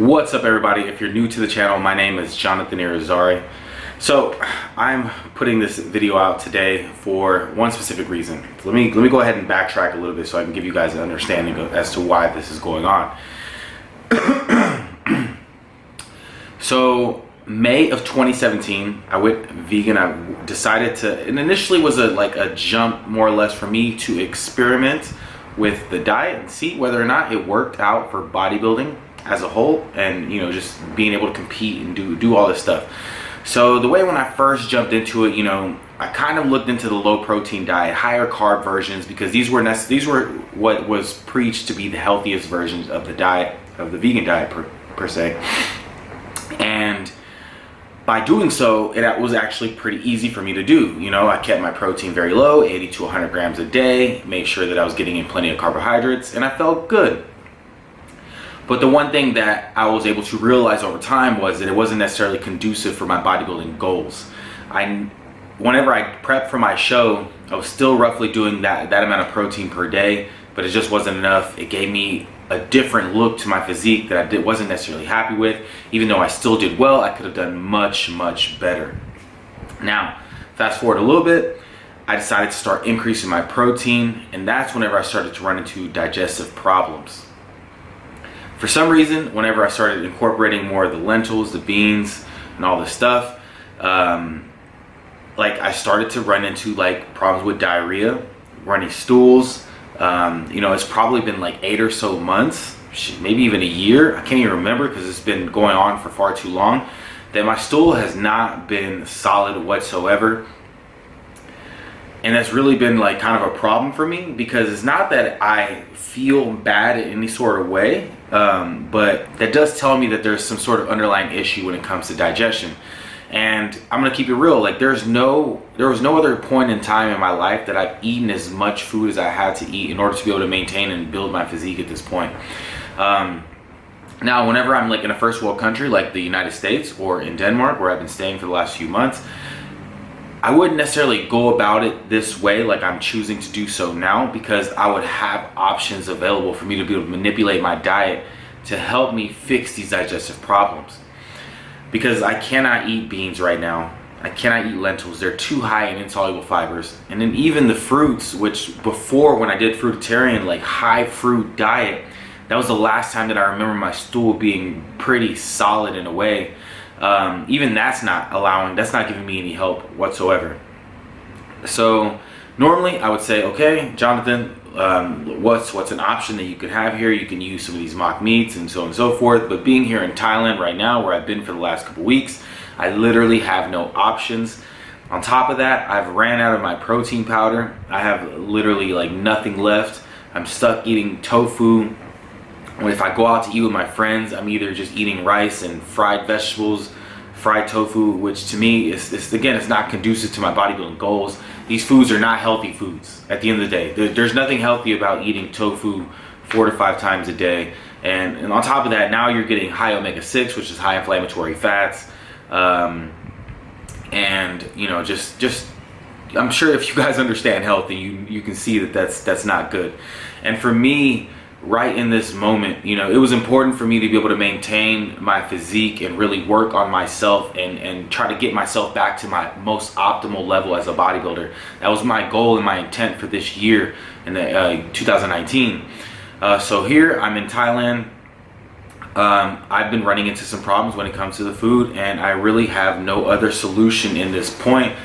What's up, everybody? If you're new to the channel, my name is Jonathan Irizarry. So I'm putting this video out today for one specific reason. Let me go ahead and backtrack a little bit so I can give you guys an understanding as to why this is going on. So May of 2017, I went vegan. I decided to, and initially was a jump more or less for me to experiment with the diet and see whether or not it worked out for bodybuilding as a whole, and just being able to compete and do all this stuff. So the way when I first jumped into it, I kind of looked into the low protein diet, higher carb versions, because these were what was preached to be the healthiest versions of the diet, of the vegan diet per se. And by doing so, it was actually pretty easy for me to do. I kept my protein very low, 80 to 100 grams a day, made sure that I was getting in plenty of carbohydrates, and I felt good. But the one thing that I was able to realize over time was that it wasn't necessarily conducive for my bodybuilding goals. Whenever I prepped for my show, I was still roughly doing that amount of protein per day, but it just wasn't enough. It gave me a different look to my physique that I wasn't necessarily happy with. Even though I still did well, I could have done much, much better. Now, fast forward a little bit, I decided to start increasing my protein, and that's whenever I started to run into digestive problems. For some reason, whenever I started incorporating more of the lentils, the beans, and all this stuff, I started to run into problems with diarrhea, runny stools. It's probably been 8 or so months, maybe even a year. I can't even remember because it's been going on for far too long, that my stool has not been solid whatsoever. And that's really been kind of a problem for me, because it's not that I feel bad in any sort of way, but that does tell me that there's some sort of underlying issue when it comes to digestion. And I'm gonna keep it real, there was no other point in time in my life that I've eaten as much food as I had to eat in order to be able to maintain and build my physique at this point. Now, whenever I'm in a first world country like the United States or in Denmark, where I've been staying for the last few months, I wouldn't necessarily go about it this way like I'm choosing to do so now, because I would have options available for me to be able to manipulate my diet to help me fix these digestive problems. Because I cannot eat beans right now. I cannot eat lentils. They're too high in insoluble fibers. And then even the fruits, which before, when I did fruitarian, high fruit diet, that was the last time that I remember my stool being pretty solid in a way. Even that's not giving me any help whatsoever. So normally I would say, okay, Jonathan, what's an option that you could have here? You can use some of these mock meats and so on and so forth. But being here in Thailand right now, where I've been for the last couple weeks, I literally have no options. On top of that, I've ran out of my protein powder. I have literally nothing left. I'm stuck eating tofu. If I go out to eat with my friends, I'm either just eating rice and fried vegetables, fried tofu, which to me is again, it's not conducive to my bodybuilding goals. These foods are not healthy foods at the end of the day. There's nothing healthy about eating tofu 4 to 5 times a day. And on top of that, now you're getting high omega-6, which is high inflammatory fats. Just I'm sure if you guys understand health, you can see that that's not good. And for me, right in this moment, it was important for me to be able to maintain my physique and really work on myself and try to get myself back to my most optimal level as a bodybuilder. That was my goal and my intent for this year in 2019. So here I'm in Thailand. I've been running into some problems when it comes to the food, and I really have no other solution in this point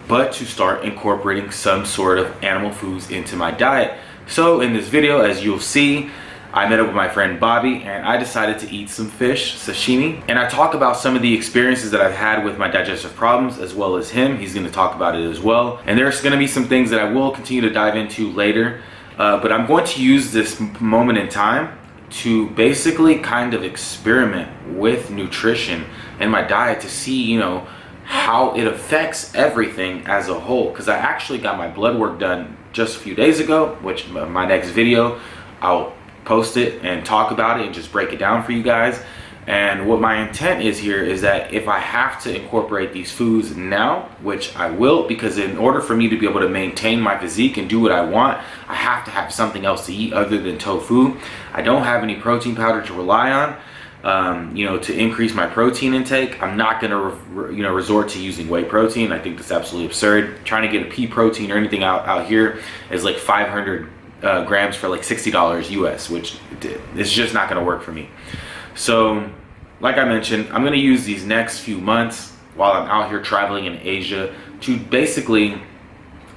but to start incorporating some sort of animal foods into my diet. So in this video, as you'll see, I met up with my friend Bobby, and I decided to eat some fish, sashimi. And I talk about some of the experiences that I've had with my digestive problems, as well as him. He's gonna talk about it as well. And there's gonna be some things that I will continue to dive into later. But I'm going to use this moment in time to basically kind of experiment with nutrition and my diet to see, how it affects everything as a whole. Because I actually got my blood work done just a few days ago, which my next video, I'll post it and talk about it and just break it down for you guys. And what my intent is here is that if I have to incorporate these foods now, which I will, because in order for me to be able to maintain my physique and do what I want, I have to have something else to eat other than tofu. I don't have any protein powder to rely on. you know, to increase my protein intake, I'm not going to, you know, resort to using whey protein. I think that's absolutely absurd. Trying to get a pea protein or anything out here is like 500 grams for like $60 US, which it's just not going to work for me. So, like I mentioned, I'm going to use these next few months while I'm out here traveling in Asia to basically,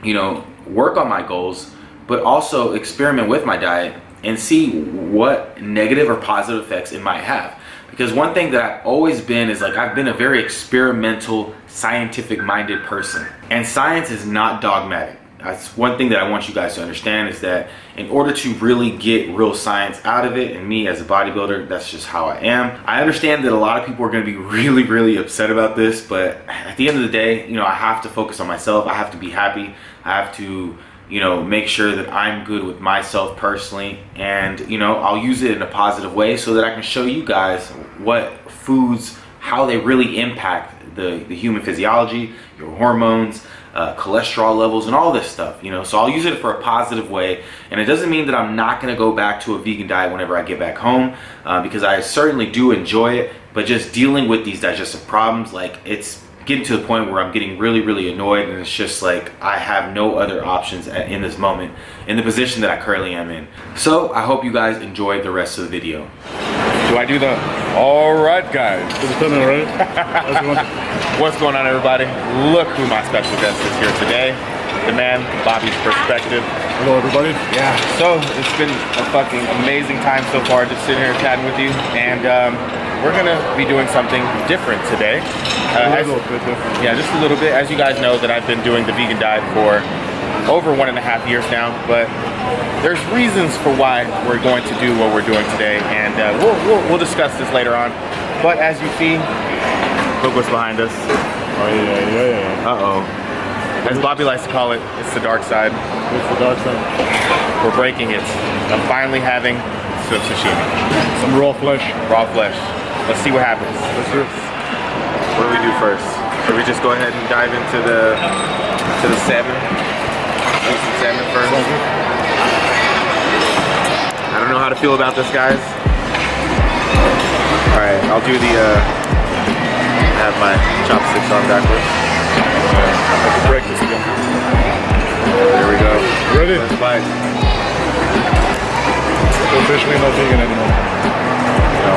you know, work on my goals, but also experiment with my diet and see what negative or positive effects it might have. Because one thing that I've always been is like, I've been a very experimental, scientific minded person. And science is not dogmatic. That's one thing that I want you guys to understand, is that in order to really get real science out of it, and me as a bodybuilder, that's just how I am. I understand that a lot of people are going to be really, really upset about this, but at the end of the day, you know, I have to focus on myself. I have to be happy. I have to, you know, make sure that I'm good with myself personally, and, you know, I'll use it in a positive way so that I can show you guys what foods, how they really impact the human physiology, your hormones, cholesterol levels, and all this stuff, you know. So I'll use it for a positive way, and it doesn't mean that I'm not going to go back to a vegan diet whenever I get back home, because I certainly do enjoy it. But just dealing with these digestive problems, like, it's getting to the point where I'm getting really, really annoyed, and it's just like I have no other options in this moment, in the position that I currently am in. So I hope you guys enjoyed the rest of the video. Do I do the all right, guys? What's going on, everybody? Look who my special guest is here today. The man, Bobby's Perspective. Hello, everybody. Yeah, so it's been a fucking amazing time so far, just sitting here chatting with you, and we're gonna be doing something different today. A little bit different. Yeah, just a little bit. As you guys know, that I've been doing the vegan diet for over 1.5 years now, but there's reasons for why we're going to do what we're doing today, and we'll discuss this later on. But as you see, look what's behind us. Oh, yeah. Uh-oh. As Bobby likes to call it, it's the dark side. It's the dark side. We're breaking it. I'm finally having some sashimi. Some raw flesh. Raw flesh. Let's see what happens. Let's do it. What do we do first? Should we just go ahead and dive into the salmon? Do some salmon first. I don't know how to feel about this, guys. All right, I'll do the. Have my chopsticks on backwards. Let's break this again. There we go. Ready? Let's bite. Officially not vegan anymore. No.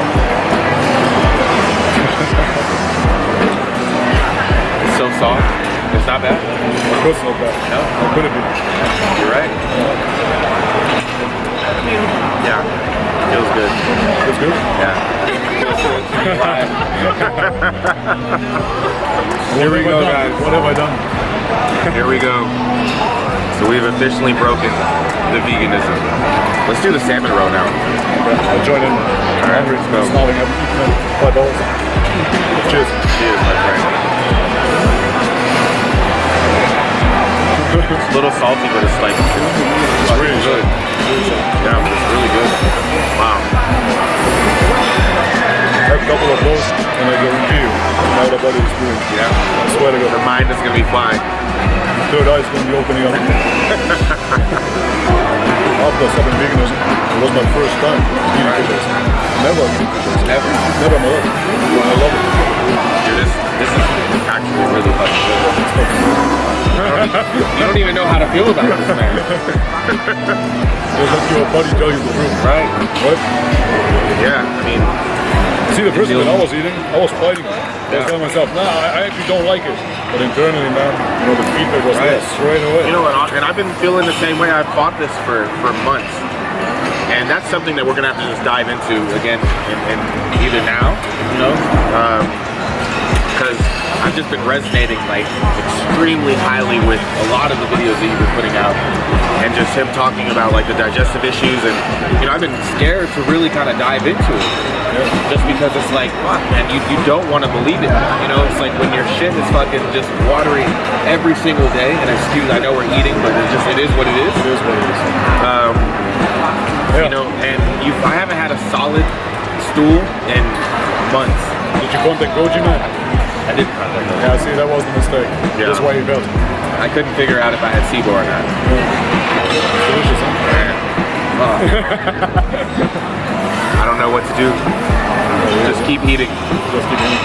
It's so soft. It's not bad. Of course not bad. No. How could it be? You're right. Yeah. Feels good. Feels good? Yeah. Here we go, guys. What have I done? Here we go. So we've officially broken the veganism. Let's do the salmon roe now. Okay, I'll join in. All right, let's go. Snarling up $5. Cheers. Cheers, my friend. It's a little salty, but it's like it's really good. Yeah, it's really good. Wow. I have a couple of those, and I guarantee you, now the body is doing. Yeah. I swear to God. The mind is gonna be flying. The third eye is going to be opening up. After stopping veganism, it was my first time eating fish. Never eaten fish. Never. Never in my life. I love it. Dude, this is actually really fucking good. You don't even know how to feel about this, man. Just let your body tell you the truth. Right? What? Yeah, I mean, See, the first time I was eating, I was fighting it. I was telling myself, nah, I actually don't like it. But internally, man, you know, the feedback was there straight away. you know what? And I've been feeling the same way. I've fought this for months, and that's something that we're gonna have to just dive into again, in either now, you know, because I've just been resonating like extremely highly with a lot of the videos that you've been putting out, and just him talking about like the digestive issues, and you know, I've been scared to really kind of dive into it. Just because it's like, fuck, man, you don't want to believe it. You know, it's like when your shit is fucking just watery every single day, and excuse, I know we're eating, but it is what it is. It is what it is. You know, and I haven't had a solid stool in months. Did you contact Goji, man? I didn't contact them. Yeah, see, that was the mistake. Yeah. That's why you failed. I couldn't figure out if I had SIBO or not. It's delicious, huh? I don't know what to do. Just keep eating. Just keep eating.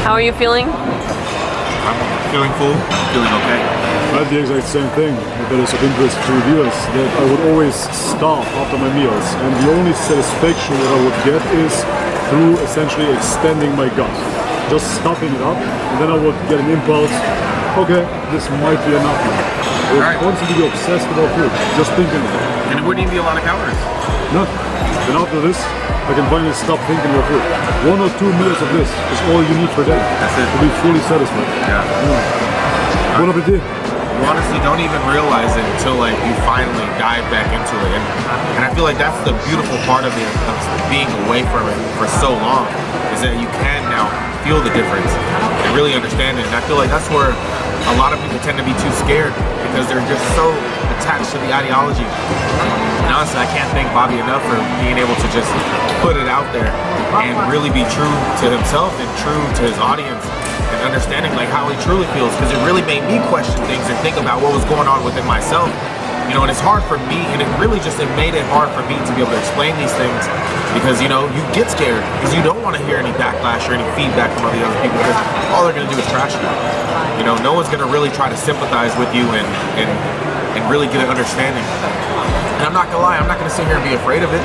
How are you feeling? I'm feeling full, feeling okay. I had the exact same thing that is of interest to viewers, that I would always starve after my meals, and the only satisfaction that I would get is through essentially extending my gut, just stuffing it up, and then I would get an impulse, okay, this might be enough now. I would constantly be obsessed about food, just thinking about it. And it wouldn't even be a lot of calories. No. Then after this, I can finally stop thinking about food. 1 or 2 meals of this is all you need per day. That's it. To be fully satisfied. Yeah. Bon appetit. You honestly don't even realize it until like you finally dive back into it, and I feel like that's the beautiful part of it, of being away from it for so long, is that you can now feel the difference and really understand it. And I feel like that's where a lot of people tend to be too scared, because they're just so attached to the ideology. And honestly, I can't thank Bobby enough for being able to just put it out there and really be true to himself and true to his audience, and understanding like how he truly feels, because it really made me question things and think about what was going on within myself. You know, and it's hard for me, and it made it hard for me to be able to explain these things, because, you know, you get scared because you don't want to hear any backlash or any feedback from all the other people, because all they're going to do is trash you. You know, no one's going to really try to sympathize with you and really get an understanding. And I'm not going to lie, I'm not going to sit here and be afraid of it.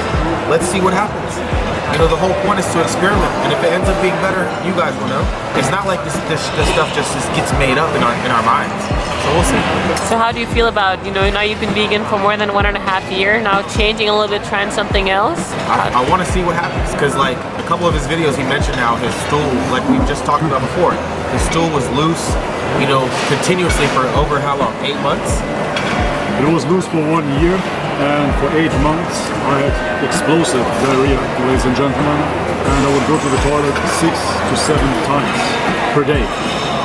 Let's see what happens. You know, the whole point is to experiment, and if it ends up being better, you guys will know. It's not like this stuff just gets made up in our minds. So we'll see. So how do you feel about, you know, now you've been vegan for more than 1.5 years, now changing a little bit, trying something else? I want to see what happens, because like a couple of his videos, he mentioned how his stool, like we just talked about before, his stool was loose, you know, continuously for over how long? 8 months? It was loose for 1 year, and for 8 months I had explosive diarrhea, ladies and gentlemen, and I would go to the toilet 6 to 7 times per day.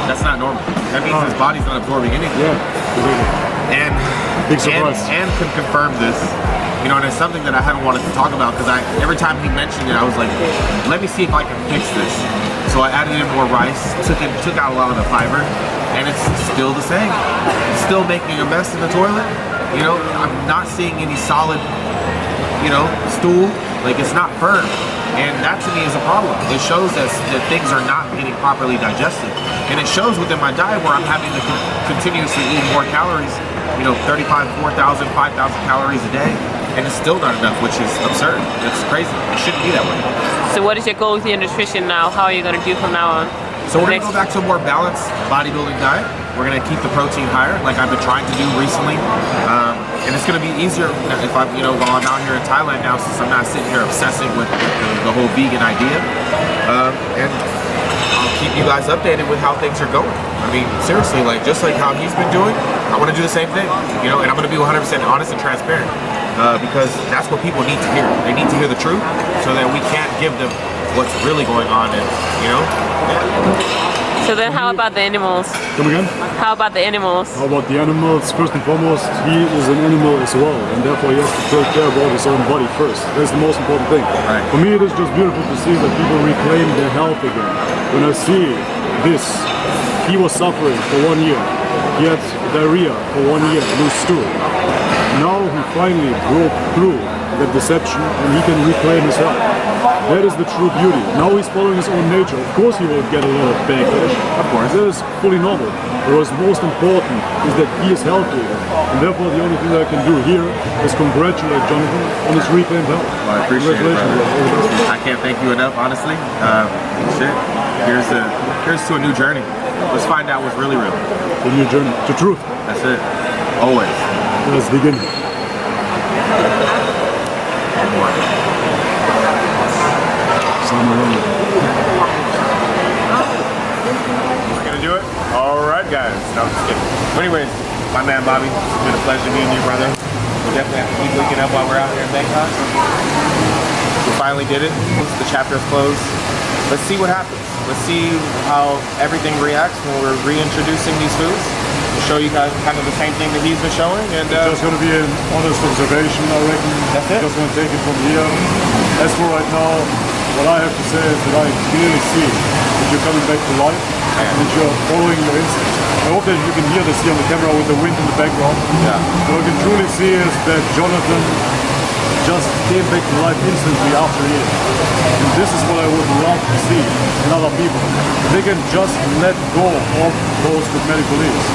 That's not normal. That means his body's not absorbing anything. Yeah, completely. And Big surprise. And can confirm this. You know, and it's something that I haven't wanted to talk about, because every time he mentioned it, I was like, let me see if I can fix this. So I added in more rice, took out a lot of the fiber, and it's still the same. It's still making a mess in the toilet. You know, I'm not seeing any solid, you know, stool. Like, it's not firm. And that to me is a problem. It shows that things are not getting properly digested. And it shows within my diet where I'm having to continuously eat more calories, you know, 35, 4,000, 5,000 calories a day. And it's still not enough, which is absurd. It's crazy. It shouldn't be that way. So what is your goal with your nutrition now? How are you going to do from now on? So we're going to go back to a more balanced bodybuilding diet. We're going to keep the protein higher, like I've been trying to do recently. And it's going to be easier if I'm, you know, while I'm out here in Thailand now, since I'm not sitting here obsessing with the whole vegan idea. And I'll keep you guys updated with how things are going. I mean, seriously, like just like how he's been doing, I want to do the same thing. You know, and I'm going to be 100% honest and transparent, because that's what people need to hear. They need to hear the truth, so that we can't give them what's really going on, and you know. So then how about the animals? Come again? How about the animals? How about the animals? First and foremost, he is an animal as well, and therefore he has to take care about his own body first. That's the most important thing. Right. For me, it is just beautiful to see that people reclaim their health again. When I see this, he was suffering for 1 year. He had diarrhea for 1 year, loose stool. Now he finally broke through that deception, and he can reclaim his health. That is the true beauty. Now he's following his own nature. Of course he will get a lot of backlash. Of course. That is fully normal. But what's most important is that he is healthy. And therefore the only thing that I can do here is congratulate Jonathan on his reclaimed health. Well, I appreciate it, brother. I can't thank you enough, honestly. Shit. Here's to a new journey. Let's find out what's really real. The new journey to truth. That's it. Always. Let's begin. We're gonna do it? Alright guys. No, I'm just kidding. But anyways, my man Bobby, it's been a pleasure meeting you, brother. definitely have to keep waking up while we're out here in Bangkok. We finally did it. The chapter is closed. Let's see what happens. Let's see how everything reacts when we're reintroducing these foods. We'll show you guys kind of the same thing that he's been showing. And It's just going to be an honest observation, I reckon. That's it? Just going to take it from here. As for right now, what I have to say is that I clearly see that you're coming back to life and that you're following your instincts. I hope that you can hear this here on the camera with the wind in the background. Yeah. What I can truly see is that Jonathan just came back to life instantly after years. And this is what I would love to see in other people. They can just let go of those dogmatic beliefs.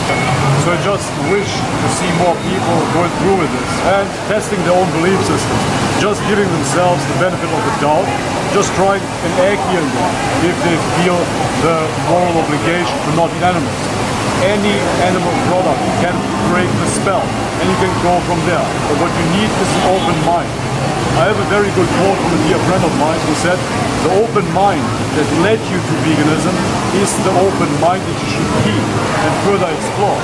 So I just wish to see more people going through with this and testing their own belief system. Just giving themselves the benefit of the doubt. Just trying an egg here and there if they feel the moral obligation to not eat animals. Any animal product can break the spell and you can go from there. But what you need is an open mind. I have a very good quote from a dear friend of mine who said, the open mind that led you to veganism is the open mind that you should keep and further explore.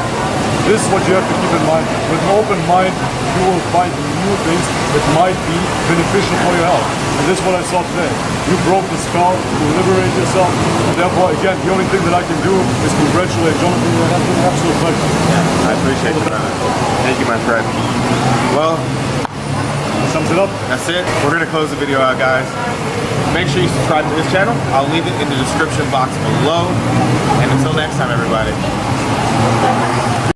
This is what you have to keep in mind. With an open mind, you will find new things that might be beneficial for your health. And this is what I saw today. You broke the spell, you liberate yourself. And therefore, again, the only thing that I can do is congratulate Jonathan. That's an absolute pleasure. I appreciate it, brother. Thank you, my friend. Well, Sums it up. that's it. We're gonna close the video out, guys. Make sure you subscribe to this channel. I'll leave it in the description box below. And until next time, everybody.